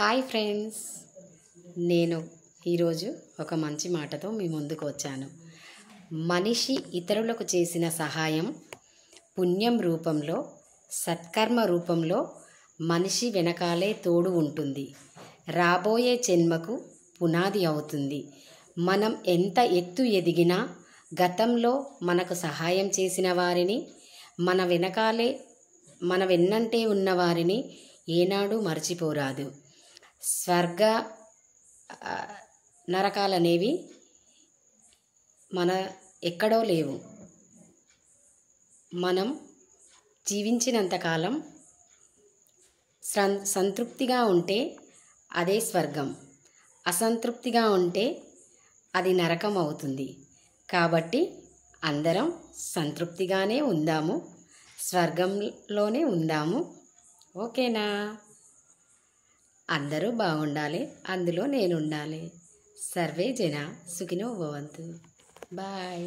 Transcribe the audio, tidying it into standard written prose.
Hi friends, నేను ఈరోజు ఒక మంచి మాటతో మీ ముందుకు వచ్చాను. మనిషి ఇతరులకు చేసిన సహాయం పుణ్యం రూపంలో, సత్కర్మ రూపంలో మనిషి వెనకాలే తోడు ఉంటుంది. రాబోయే జన్మకు పునాది అవుతుంది. మనం ఎంత ఎత్తు ఎదిగినా గతంలో మనకు సహాయం చేసిన వారిని, మన వెన్నంటే ఉన్నవారిని ఏనాడు మర్చిపోరాదు. స్వర్గ నరకాలనేవి ఎక్కడో లేవు. మనం జీవించినంతకాలం సంతృప్తిగా ఉంటే అదే స్వర్గం, అసంతృప్తిగా ఉంటే అది నరకం అవుతుంది. కాబట్టి అందరం సంతృప్తిగానే ఉందాము, స్వర్గంలోనే ఉందాము. ఓకేనా? అందరూ బాగుండాలి, అందులో నేను ఉండాలి. సర్వే జన సుఖినో భవంతు. బాయ్.